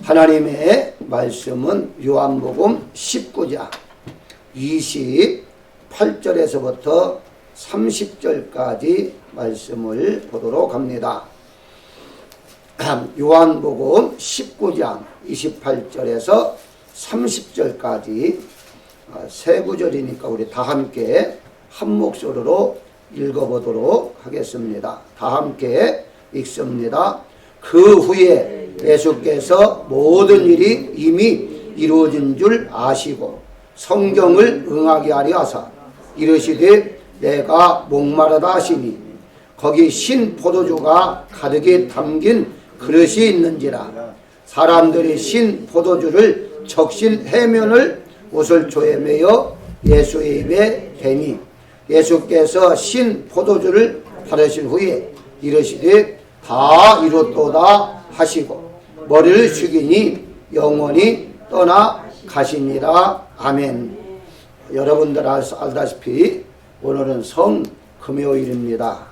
하나님의 말씀은 요한복음 19장 28절에서부터 30절까지 말씀을 보도록 합니다. 요한복음 19장 28절에서 30절까지 세 구절이니까 우리 다 함께 한 목소리로 읽어보도록 하겠습니다. 다 함께 읽습니다. 그 후에 예수께서 모든 일이 이미 이루어진 줄 아시고 성경을 응하게 하려 하사 이르시되 내가 목마르다 하시니 거기 신 포도주가 가득히 담긴 그릇이 있는지라. 사람들이 신 포도주를 적신 해면을 옷을조에 매어 예수의 입에 대니 예수께서 신 포도주를 바르신 후에 이르시되 다 이뤘도다 하시고 머리를 숙이니 영원히 떠나 가시니라. 아멘. 여러분들 알다시피 오늘은 성금요일입니다.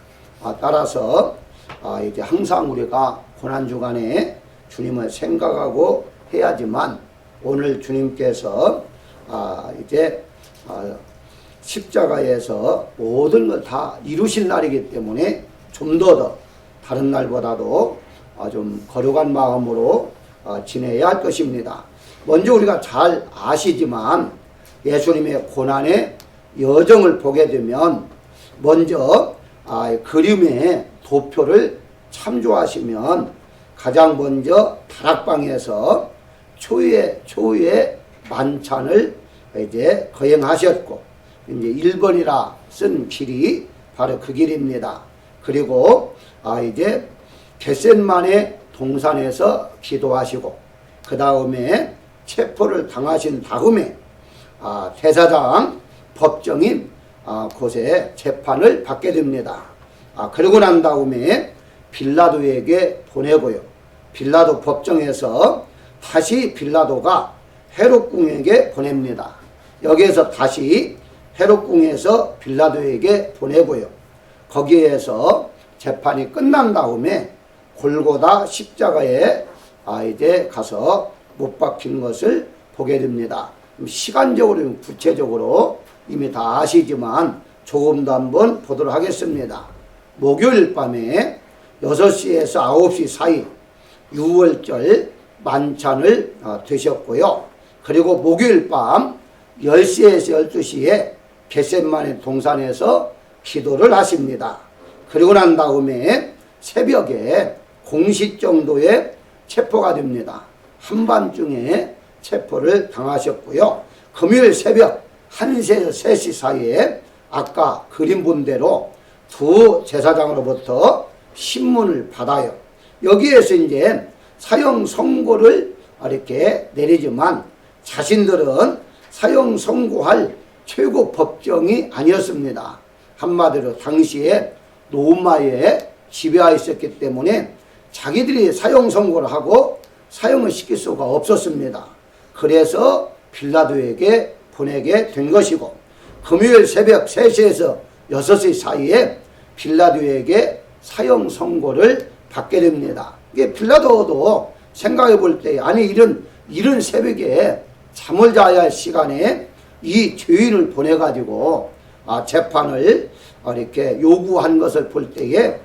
따라서 이제 항상 우리가 고난주간에 주님을 생각하고 해야지만 오늘 주님께서 이제 십자가에서 모든 걸 다 이루신 날이기 때문에 좀 더 다른 날보다도 좀 거룩한 마음으로 지내야 할 것입니다. 먼저 우리가 잘 아시지만 예수님의 고난의 여정을 보게 되면 먼저 그림의 도표를 참조하시면 가장 먼저 다락방에서 초유의 만찬을 이제 거행하셨고 이제 1번이라 쓴 길이 바로 그 길입니다. 그리고 이제 겟셋마네 동산에서 기도하시고 그 다음에 체포를 당하신 다음에 대사장 법정인 곳에 재판을 받게 됩니다. 그러고 난 다음에 빌라도에게 보내고요. 빌라도 법정에서 다시 빌라도가 헤롯궁에게 보냅니다. 여기에서 다시 헤롯궁에서 빌라도에게 보내고요. 거기에서 재판이 끝난 다음에 골고다 십자가에 이제 가서 못 박힌 것을 보게 됩니다. 시간적으로 구체적으로 이미 다 아시지만 조금 더 한번 보도록 하겠습니다. 목요일 밤에 6시에서 9시 사이 6월절 만찬을 드셨고요. 그리고 목요일 밤 10시에서 12시에 겟셋마네 동산에서 기도를 하십니다. 그리고 난 다음에 새벽에 0시 정도에 체포가 됩니다. 한밤중에 체포를 당하셨고요. 금요일 새벽 1시에서 3시 사이에 아까 그림 본 대로 두 제사장으로부터 신문을 받아요. 여기에서 이제 사형 선고를 이렇게 내리지만 자신들은 사형 선고할 최고 법정이 아니었습니다. 한마디로 당시에 로마에 지배하여 있었기 때문에 자기들이 사형 선고를 하고 사형을 시킬 수가 없었습니다. 그래서 빌라도에게 보내게 된 것이고 금요일 새벽 3시에서 6시 사이에 빌라도에게 사형 선고를 받게 됩니다. 이게 빌라도도 생각해 볼 때 아니 이런 새벽에 잠을 자야 할 시간에 이 죄인을 보내가지고 재판을 이렇게 요구한 것을 볼 때에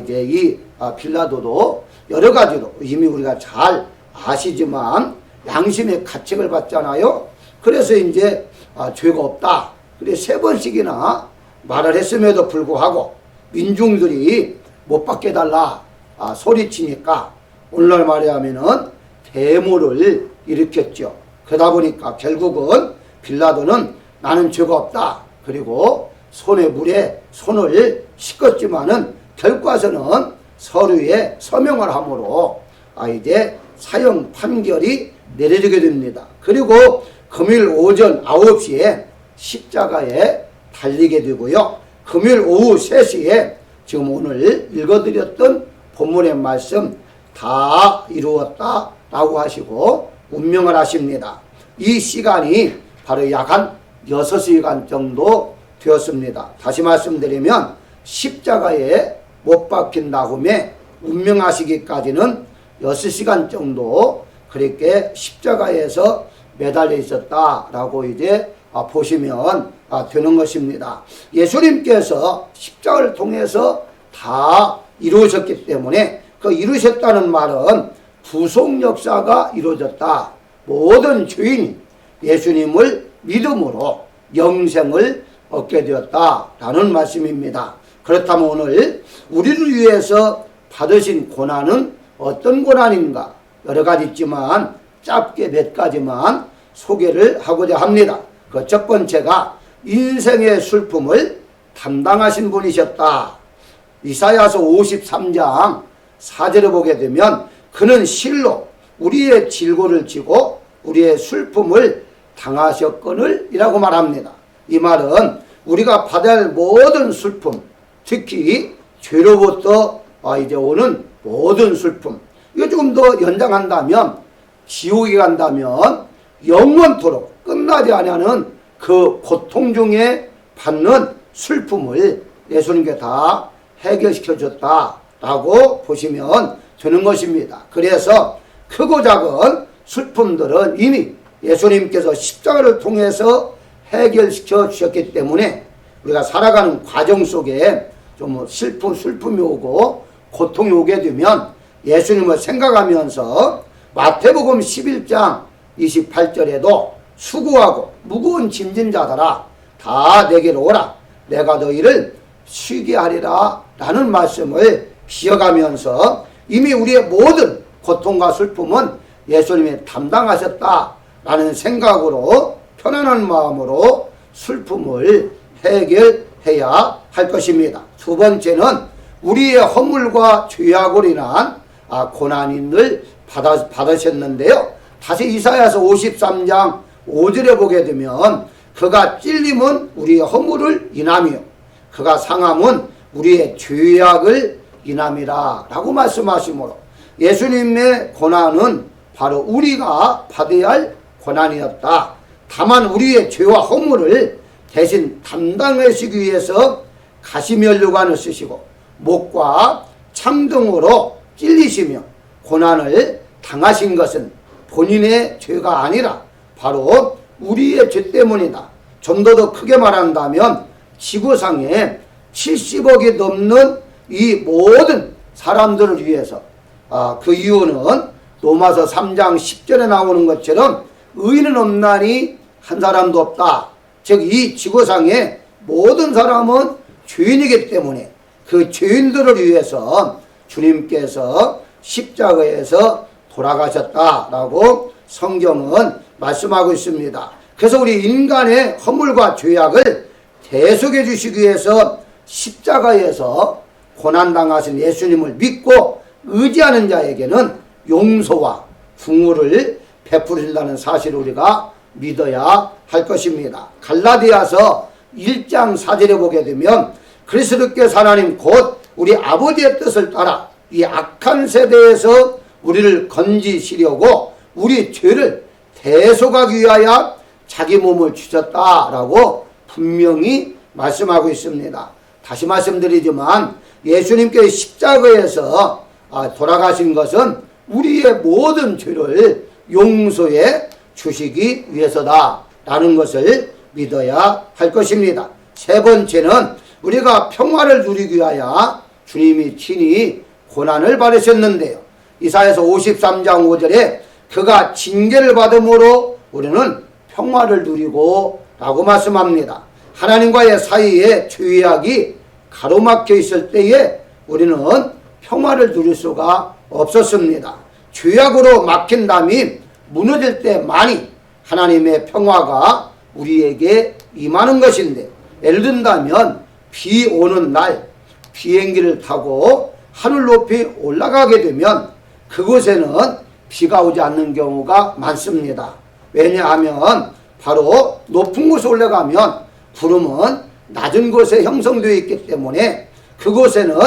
이제 이 빌라도도 여러 가지로 이미 우리가 잘 아시지만 양심의 가책을 받잖아요. 그래서 이제 죄가 없다. 그래 3번씩이나 말을 했음에도 불구하고 민중들이 못 받게 달라 소리치니까 오늘날 말하면은 데모를 일으켰죠. 그러다 보니까 결국은 빌라도는 나는 죄가 없다. 그리고 손에 물에 손을 씻었지만은 결과서는 서류에 서명을 함으로 이제 사형 판결이 내려지게 됩니다. 그리고 금요일 오전 9시에 십자가에 달리게 되고요. 금요일 오후 3시에 지금 오늘 읽어드렸던 본문의 말씀 다 이루었다 라고 하시고 운명을 하십니다. 이 시간이 바로 약 한 6시간 정도 되었습니다. 다시 말씀드리면 십자가에 못 박힌 다음에 운명하시기까지는 6시간 정도 그렇게 십자가에서 매달려 있었다라고 이제 보시면 되는 것입니다. 예수님께서 십자가를 통해서 다 이루어졌기 때문에 그 이루셨다는 말은 구속 역사가 이루어졌다. 모든 죄인이 예수님을 믿음으로 영생을 얻게 되었다라는 말씀입니다. 그렇다면 오늘 우리를 위해서 받으신 고난은 어떤 고난인가? 여러 가지 있지만 짧게 몇 가지만 소개를 하고자 합니다. 그 첫 번째가 인생의 슬픔을 담당하신 분이셨다. 이사야서 53장 4절을 보게 되면 그는 실로 우리의 질고를 지고 우리의 슬픔을 당하셨거늘 이라고 말합니다. 이 말은 우리가 받아야 할 모든 슬픔, 특히 죄로부터 이제 오는 모든 슬픔, 이거 조금 더 연장한다면 지옥에 간다면 영원토록 끝나지 않는 그 고통 중에 받는 슬픔을 예수님께 다 해결시켜 줬다라고 보시면 되는 것입니다. 그래서 크고 작은 슬픔들은 이미 예수님께서 십자가를 통해서 해결시켜 주셨기 때문에 우리가 살아가는 과정 속에 좀 슬픔이 오고 고통이 오게 되면 예수님을 생각하면서 마태복음 11장 28절에도 수고하고 무거운 짐진 자들아 다 내게로 오라 내가 너희를 쉬게 하리라 라는 말씀을 기억하면서 이미 우리의 모든 고통과 슬픔은 예수님이 담당하셨다라는 생각으로 편안한 마음으로 슬픔을 해결해야 할 것입니다. 두 번째는 우리의 허물과 죄악으로 인한 고난을 받으셨는데요. 다시 이사야서 53장 5절에 보게 되면 그가 찔림은 우리의 허물을 인하며 그가 상함은 우리의 죄악을 인함이라 라고 말씀하시므로 예수님의 고난은 바로 우리가 받아야 할 고난이었다. 다만 우리의 죄와 허물을 대신 담당하시기 위해서 가시면류관을 쓰시고 목과 창 등으로 찔리시며 고난을 당하신 것은 본인의 죄가 아니라 바로 우리의 죄 때문이다. 좀 더 크게 말한다면 지구상에 70억이 넘는 이 모든 사람들을 위해서 그 이유는 로마서 3장 10절에 나오는 것처럼 의인은 없나니 한 사람도 없다. 즉 이 지구상의 모든 사람은 죄인이기 때문에 그 죄인들을 위해서 주님께서 십자가에서 돌아가셨다라고 성경은 말씀하고 있습니다. 그래서 우리 인간의 허물과 죄악을 대속해 주시기 위해서 십자가에서 고난당하신 예수님을 믿고 의지하는 자에게는 용서와 긍휼을 베푸신다는 사실을 우리가 믿어야 할 것입니다. 갈라디아서 1장 4절에 보게 되면 그리스도께서 하나님 곧 우리 아버지의 뜻을 따라 이 악한 세대에서 우리를 건지시려고 우리 죄를 대속하기 위하여 자기 몸을 주셨다라고 분명히 말씀하고 있습니다. 다시 말씀드리지만 예수님께서 십자가에서 돌아가신 것은 우리의 모든 죄를 용서해 주시기 위해서다라는 것을 믿어야 할 것입니다. 세 번째는 우리가 평화를 누리기 위하여 주님이 친히 고난을 받으셨는데요. 이사야서 53장 5절에 그가 징계를 받음으로 우리는 평화를 누리고 라고 말씀합니다. 하나님과의 사이에 죄악이 가로막혀 있을 때에 우리는 평화를 누릴 수가 없었습니다. 죄악으로 막힌 담이 무너질 때만이 하나님의 평화가 우리에게 임하는 것인데, 예를 든다면 비 오는 날 비행기를 타고 하늘 높이 올라가게 되면 그곳에는 비가 오지 않는 경우가 많습니다. 왜냐하면 바로 높은 곳에 올라가면 구름은 낮은 곳에 형성되어 있기 때문에 그곳에는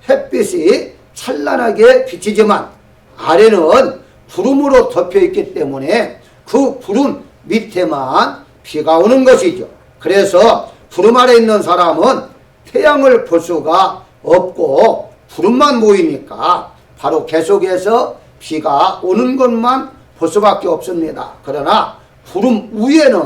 햇빛이 찬란하게 비치지만 아래는 구름으로 덮여 있기 때문에 그 구름 밑에만 비가 오는 것이죠. 그래서 구름 아래 있는 사람은 태양을 볼 수가 없고 구름만 보이니까 바로 계속해서 비가 오는 것만 볼 수밖에 없습니다. 그러나 구름 위에는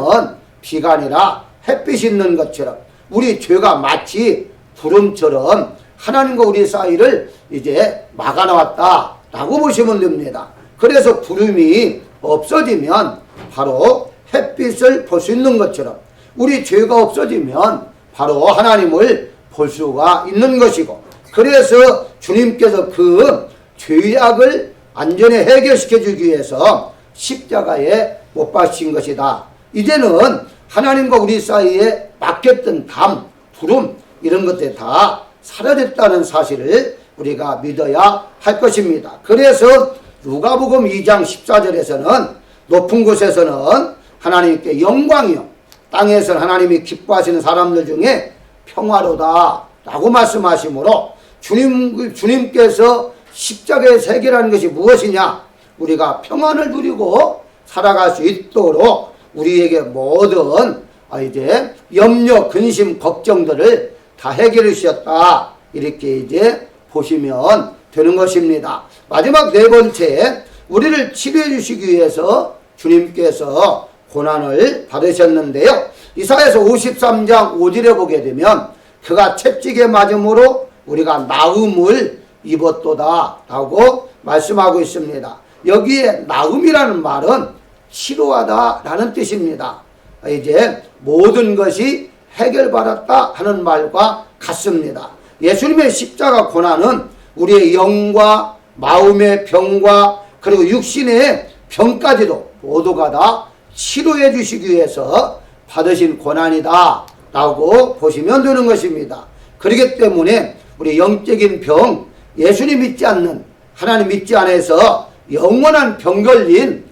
비가 아니라 햇빛이 있는 것처럼 우리 죄가 마치 구름처럼 하나님과 우리 사이를 이제 막아놓았다라고 보시면 됩니다. 그래서 구름이 없어지면 바로 햇빛을 볼 수 있는 것처럼 우리 죄가 없어지면 바로 하나님을 볼 수가 있는 것이고, 그래서 주님께서 그 죄악을 완전히 해결시켜 주기 위해서 십자가에 못 박히신 것이다. 이제는 하나님과 우리 사이에 막혔던 담, 구름 이런 것들이 다 사라졌다는 사실을 우리가 믿어야 할 것입니다. 그래서 누가복음 2장 14절에서는 높은 곳에서는 하나님께 영광이요, 땅에서는 하나님이 기뻐하시는 사람들 중에 평화로다 라고 말씀하시므로 주님께서 십자가에서 해결하는 것이 무엇이냐? 우리가 평안을 누리고 살아갈 수 있도록 우리에게 모든 이제 염려, 근심, 걱정들을 다 해결해 주셨다. 이렇게 이제 보시면 되는 것입니다. 마지막 네 번째, 우리를 치료해 주시기 위해서 주님께서 고난을 받으셨는데요. 이사야서 53장 5절에 보게 되면 그가 채찍에 맞음으로 우리가 나음을 입었도다 라고 말씀하고 있습니다. 여기에 나음이라는 말은 치료하다 라는 뜻입니다. 이제 모든 것이 해결받았다 하는 말과 같습니다. 예수님의 십자가 고난은 우리의 영과 마음의 병과 그리고 육신의 병까지도 모두가 다 치료해 주시기 위해서 받으신 고난이다 라고 보시면 되는 것입니다. 그렇기 때문에 우리 영적인 병, 예수님 믿지 않는, 하나님 믿지 않아서 영원한 병 걸린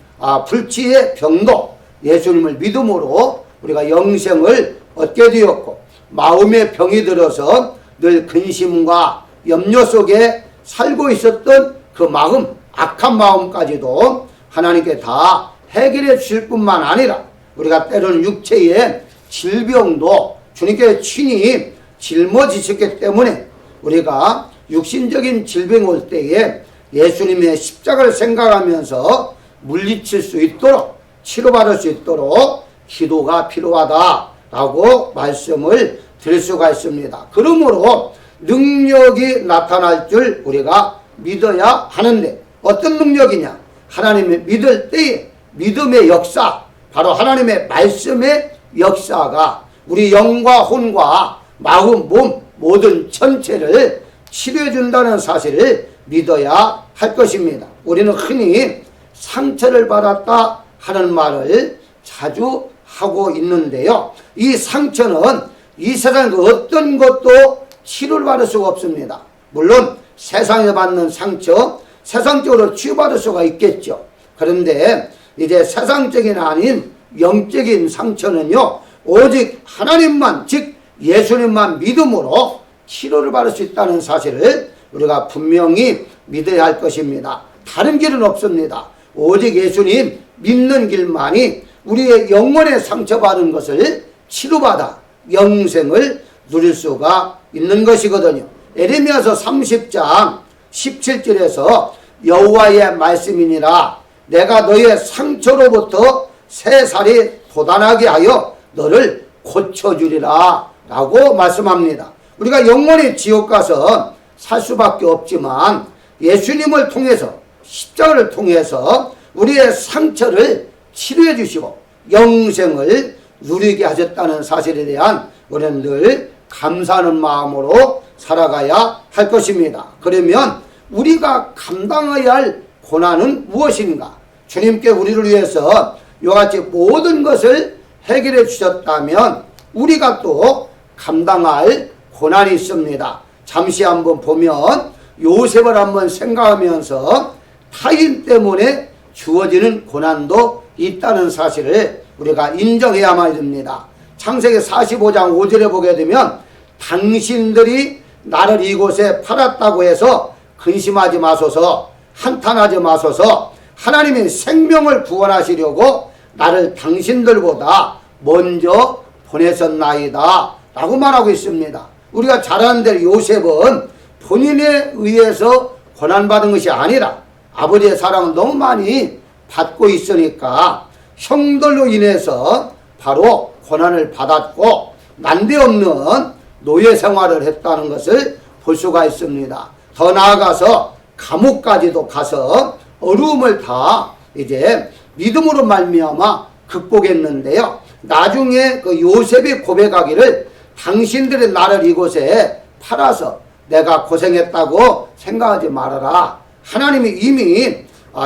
불치의 병도 예수님을 믿음으로 우리가 영생을 얻게 되었고, 마음의 병이 들어서 늘 근심과 염려 속에 살고 있었던 그 마음, 악한 마음까지도 하나님께 다 해결해 주실 뿐만 아니라 우리가 때로는 육체의 질병도 주님께 친히 짊어지셨기 때문에 우리가 육신적인 질병 올 때에 예수님의 십자가를 생각하면서 물리칠 수 있도록, 치료받을 수 있도록 기도가 필요하다라고 말씀을 드릴 수가 있습니다. 그러므로 능력이 나타날 줄 우리가 믿어야 하는데, 어떤 능력이냐? 하나님을 믿을 때에 믿음의 역사, 바로 하나님의 말씀의 역사가 우리 영과 혼과 마음, 몸 모든 전체를 치료해 준다는 사실을 믿어야 할 것입니다. 우리는 흔히 상처를 받았다 하는 말을 자주 하고 있는데요. 이 상처는 이 세상 그 어떤 것도 치료를 받을 수가 없습니다. 물론 세상에 받는 상처, 세상적으로 치유받을 수가 있겠죠. 그런데 이제 세상적인 아닌 영적인 상처는요, 오직 하나님만, 즉 예수님만 믿음으로 치료를 받을 수 있다는 사실을 우리가 분명히 믿어야 할 것입니다. 다른 길은 없습니다. 오직 예수님 믿는 길만이 우리의 영혼에 상처받은 것을 치료받아 영생을 누릴 수가 있는 것이거든요. 에레미야서 30장 17절에서 여호와의 말씀이니라, 내가 너의 상처로부터 새 살이 돋아나게 하여 너를 고쳐주리라 라고 말씀합니다. 우리가 영원히 지옥 가서 살 수밖에 없지만 예수님을 통해서, 십자가를 통해서 우리의 상처를 치료해 주시고 영생을 누리게 하셨다는 사실에 대한 우리는 늘 감사하는 마음으로 살아가야 할 것입니다. 그러면 우리가 감당해야 할 고난은 무엇인가? 주님께 우리를 위해서 이와같이 모든 것을 해결해 주셨다면 우리가 또 감당할 고난이 있습니다. 잠시 한번 보면 요셉을 한번 생각하면서 타인 때문에 주어지는 고난도 있다는 사실을 우리가 인정해야만 됩니다. 창세기 45장 5절에 보게 되면 당신들이 나를 이곳에 팔았다고 해서 근심하지 마소서, 한탄하지 마소서, 하나님이 생명을 구원하시려고 나를 당신들보다 먼저 보내셨나이다 라고 말하고 있습니다. 우리가 잘 아는 대로 요셉은 본인에 의해서 고난받은 것이 아니라 아버지의 사랑을 너무 많이 받고 있으니까 형들로 인해서 바로 고난을 받았고 난데없는 노예 생활을 했다는 것을 볼 수가 있습니다. 더 나아가서 감옥까지도 가서 어려움을 다 이제 믿음으로 말미암아 극복했는데요. 나중에 그 요셉이 고백하기를 당신들의 나를 이곳에 팔아서 내가 고생했다고 생각하지 말아라. 하나님이 이미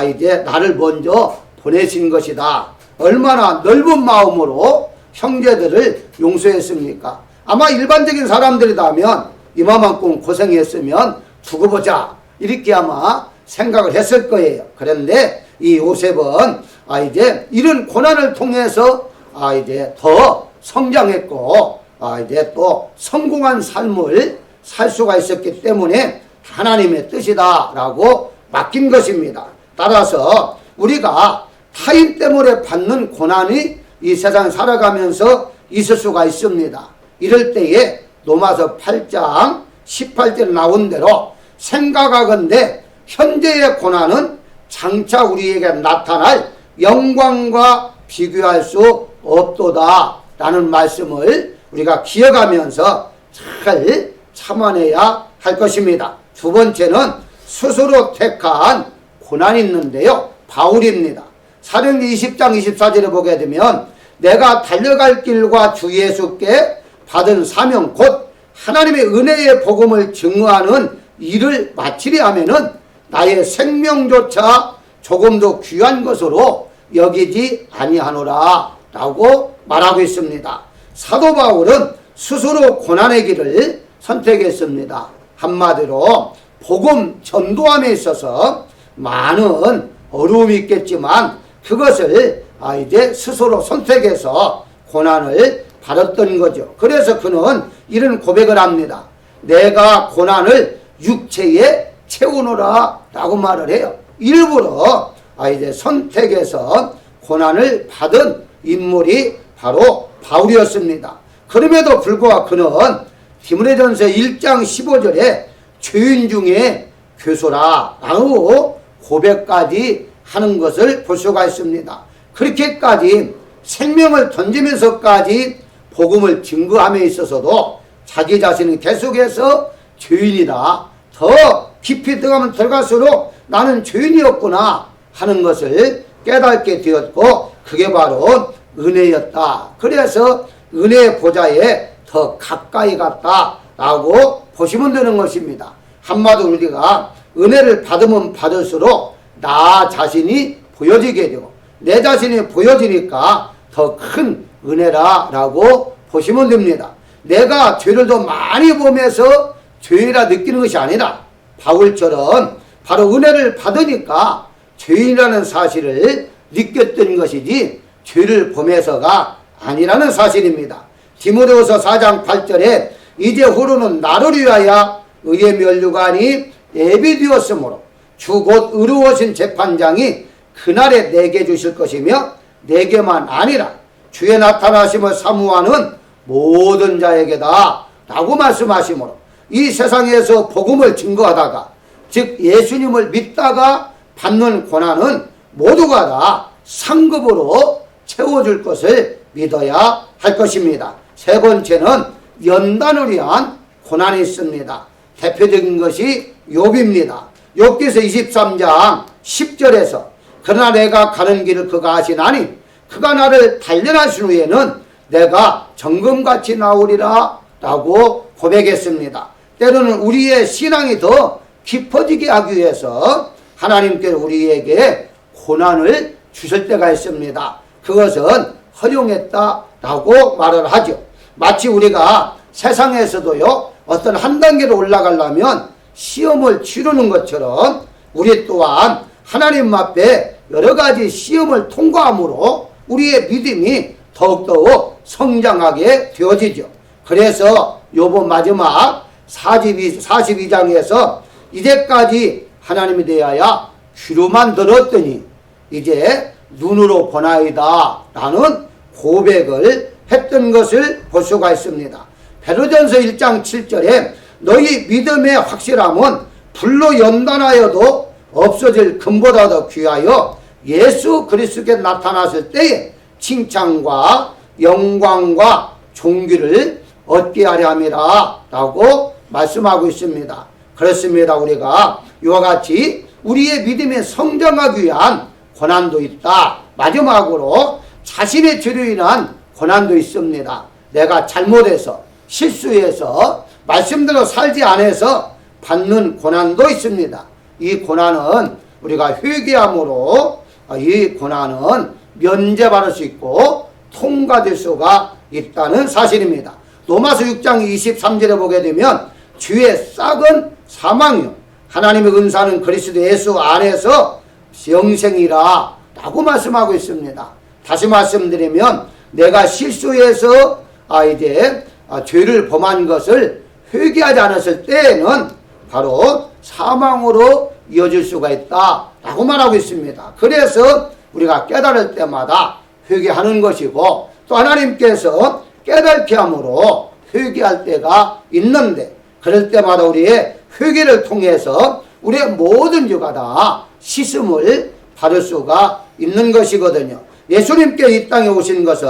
이제 나를 먼저 보내신 것이다. 얼마나 넓은 마음으로 형제들을 용서했습니까? 아마 일반적인 사람들이라면 이만큼 고생했으면 두고 보자 이렇게 아마 생각을 했을 거예요. 그런데 이 요셉은 이제 이런 고난을 통해서 이제 더 성장했고 이제 또 성공한 삶을 살 수가 있었기 때문에 하나님의 뜻이다 라고 맡긴 것입니다. 따라서 우리가 타인 때문에 받는 고난이 이 세상 살아가면서 있을 수가 있습니다. 이럴 때에 로마서 8장 18절에 나온 대로 생각하건대 현재의 고난은 장차 우리에게 나타날 영광과 비교할 수 없도다 라는 말씀을 우리가 기억하면서 잘 참아내야 할 것입니다. 두 번째는 스스로 택한 고난이 있는데요. 바울입니다. 사도행전 20장 24절에 보게 되면 내가 달려갈 길과 주 예수께 받은 사명 곧 하나님의 은혜의 복음을 증거하는 일을 마치려 하면은 나의 생명조차 조금도 귀한 것으로 여기지 아니하노라 라고 말하고 있습니다. 사도 바울은 스스로 고난의 길을 선택했습니다. 한마디로 복음 전도함에 있어서 많은 어려움이 있겠지만 그것을 이제 스스로 선택해서 고난을 받았던 거죠. 그래서 그는 이런 고백을 합니다. 내가 고난을 육체에 채우노라 라고 말을 해요. 일부러 이제 선택해서 고난을 받은 인물이 바로 바울이었습니다. 그럼에도 불구하고 그는 디모데전서 1장 15절에 죄인 중에 괴소라 라고 고백까지 하는 것을 볼 수가 있습니다. 그렇게까지 생명을 던지면서까지 복음을 증거함에 있어서도 자기 자신은 계속해서 죄인이다. 더 깊이 들어가면 들어갈수록 나는 죄인이었구나 하는 것을 깨닫게 되었고 그게 바로 은혜였다. 그래서 은혜의 보좌에 더 가까이 갔다라고 보시면 되는 것입니다. 한마디로 우리가 은혜를 받으면 받을수록 나 자신이 보여지게 되고 내 자신이 보여지니까 더 큰 은혜라라고 보시면 됩니다. 내가 죄를 더 많이 범해서 죄인이라 느끼는 것이 아니라 바울처럼 바로 은혜를 받으니까 죄인이라는 사실을 느꼈던 것이지 죄를 범해서가 아니라는 사실입니다. 디모데후서 4장 8절에 이제 후로는 나를 위하여 의의 면류관이 예비되었으므로 주 곧 의로우신 재판장이 그날에 내게 주실 것이며 내게만 아니라 주의 나타나심을 사모하는 모든 자에게다 라고 말씀하시므로 이 세상에서 복음을 증거하다가 즉 예수님을 믿다가 받는 고난은 모두가 다 상급으로 채워줄 것을 믿어야 할 것입니다. 세 번째는 연단을 위한 고난이 있습니다. 대표적인 것이 욥입니다. 욥기서 23장 10절에서 그러나 내가 가는 길을 그가 아시나니 그가 나를 단련하신 후에는 내가 정금같이 나오리라 라고 고백했습니다. 때로는 우리의 신앙이 더 깊어지게 하기 위해서 하나님께서 우리에게 고난을 주실 때가 있습니다. 그것은 허용했다라고 말을 하죠. 마치 우리가 세상에서도요 어떤 한 단계로 올라가려면 시험을 치르는 것처럼 우리 또한 하나님 앞에 여러 가지 시험을 통과함으로 우리의 믿음이 더욱더욱 성장하게 되어지죠. 그래서 요번 마지막 42장에서 이제까지 하나님에 대하여 귀로만 들었더니 이제 눈으로 보나이다 라는 고백을 했던 것을 볼 수가 있습니다. 베드로전서 1장 7절에 너희 믿음의 확실함은 불로 연단하여도 없어질 금보다 더 귀하여 예수 그리스도께 나타났을 때에 칭찬과 영광과 존귀를 얻게 하려 함이라 라고 말씀하고 있습니다. 그렇습니다. 우리가 이와 같이 우리의 믿음에 성장하기 위한 고난도 있다. 마지막으로 자신의 죄로 인한 고난도 있습니다. 내가 잘못해서 실수해서 말씀대로 살지 않아서 받는 고난도 있습니다. 이 고난은 우리가 회개함으로 이 고난은 면제받을 수 있고 통과될 수가 있다는 사실입니다. 로마서 6장 23절에 보게 되면 주의 싹은 사망이요 하나님의 은사는 그리스도 예수 안에서 영생이라 라고 말씀하고 있습니다. 다시 말씀드리면 내가 실수해서 죄를 범한 것을 회개하지 않았을 때에는 바로 사망으로 이어질 수가 있다 라고 말하고 있습니다. 그래서 우리가 깨달을 때마다 회개하는 것이고 또 하나님께서 깨닫게 함으로 회개할 때가 있는데 그럴 때마다 우리의 회개를 통해서 우리의 모든 죄가 다 씻음을 받을 수가 있는 것이거든요. 예수님께 이 땅에 오신 것은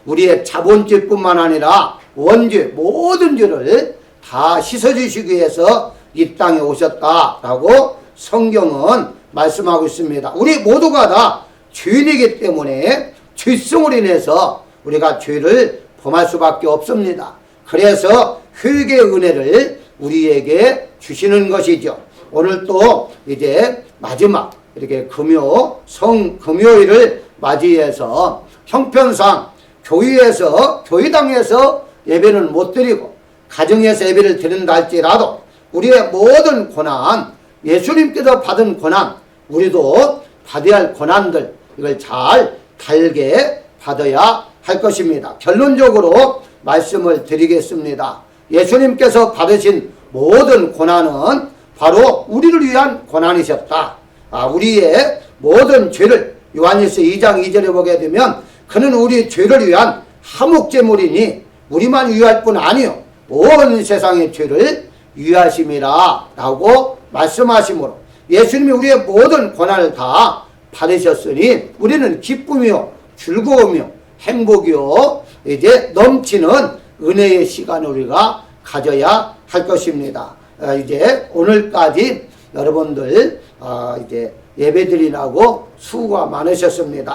우리의 자본죄뿐만 아니라 원죄 모든 죄를 다 씻어주시기 위해서 이 땅에 오셨다라고 성경은 말씀하고 있습니다. 우리 모두가 다 죄인이기 때문에 죄성으로 인해서 우리가 죄를 범할 수밖에 없습니다. 그래서 회개의 은혜를 우리에게 주시는 것이죠. 오늘 또 이제 마지막 이렇게 금요일을 맞이해서 형편상 교회당에서 예배는 못 드리고 가정에서 예배를 드린다 할지라도 우리의 모든 고난, 예수님께서 받은 고난, 우리도 받아야 할 고난들 이걸 잘 달게 받아야 할 것입니다. 결론적으로 말씀을 드리겠습니다. 예수님께서 받으신 모든 고난은 바로 우리를 위한 고난이셨다. 우리의 모든 죄를 요한일서 2장 2절에 보게 되면 그는 우리 죄를 위한 화목제물이니 우리만 위할 뿐 아니요 온 세상의 죄를 위하심이라 라고 말씀하시므로 예수님이 우리의 모든 고난을 다 받으셨으니 우리는 기쁨이요 즐거움이요 행복이요 이제 넘치는 은혜의 시간을 우리가 가져야 할 것입니다. 이제 오늘까지 여러분들 이제 예배드리라고 수고가 많으셨습니다.